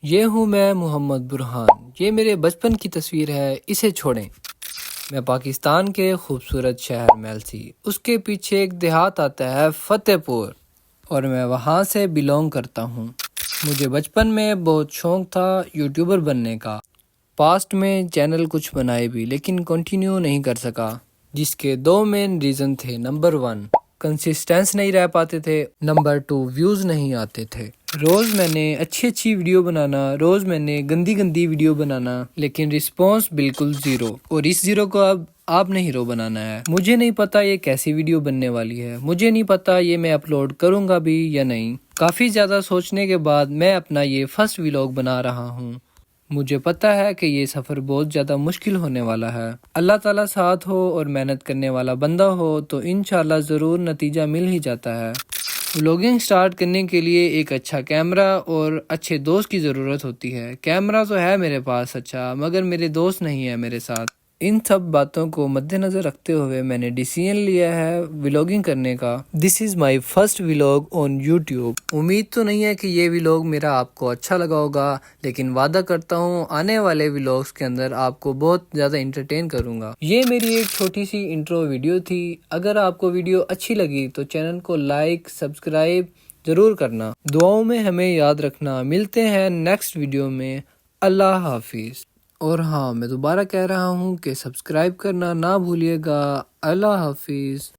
یہ ہوں میں محمد برہان، یہ میرے بچپن کی تصویر ہے، اسے چھوڑیں۔ میں پاکستان کے خوبصورت شہر میلسی، اس کے پیچھے ایک دیہات آتا ہے فتح پور، اور میں وہاں سے بلونگ کرتا ہوں۔ مجھے بچپن میں بہت شوق تھا یوٹیوبر بننے کا۔ پاسٹ میں چینل کچھ بنائے بھی لیکن کنٹینیو نہیں کر سکا، جس کے دو مین ریزن تھے۔ نمبر 1 کنسسٹنس نہیں رہ پاتے تھے، نمبر 2 ویوز نہیں آتے تھے۔ روز میں نے اچھی ویڈیو بنانا، روز میں نے گندی ویڈیو بنانا، لیکن رسپانس بالکل زیرو، اور اس زیرو کو اب آپ نے ہیرو بنانا ہے۔ مجھے نہیں پتا یہ کیسی ویڈیو بننے والی ہے، مجھے نہیں پتا یہ میں اپلوڈ کروں گا بھی یا نہیں۔ کافی زیادہ سوچنے کے بعد میں اپنا یہ فرسٹ ولاگ بنا رہا ہوں۔ مجھے پتا ہے کہ یہ سفر بہت زیادہ مشکل ہونے والا ہے۔ اللہ تعالیٰ ساتھ ہو اور محنت کرنے والا بندہ ہو تو انشاءاللہ ضرور نتیجہ مل ہی جاتا ہے۔ ولاگنگ سٹارٹ کرنے کے لیے ایک اچھا کیمرہ اور اچھے دوست کی ضرورت ہوتی ہے۔ کیمرہ تو ہے میرے پاس اچھا، مگر میرے دوست نہیں ہے میرے ساتھ۔ ان سب باتوں کو مد نظر رکھتے ہوئے میں نے ڈیسیژن لیا ہے ولاگنگ کرنے کا۔ This is my first vlog on YouTube. امید تو نہیں ہے کہ یہ ولاگ میرا آپ کو اچھا لگا ہوگا، لیکن وعدہ کرتا ہوں آنے والے ولاگز کے اندر آپ کو بہت زیادہ انٹرٹین کروں گا۔ یہ میری ایک چھوٹی سی انٹرو ویڈیو تھی۔ اگر آپ کو ویڈیو اچھی لگی تو چینل کو لائک سبسکرائب ضرور کرنا، دعاؤں میں ہمیں یاد رکھنا۔ ملتے ہیں نیکسٹ ویڈیو میں۔ اللہ حافظ۔ اور ہاں، میں دوبارہ کہہ رہا ہوں کہ سبسکرائب کرنا نہ بھولیے گا۔ اللہ حافظ۔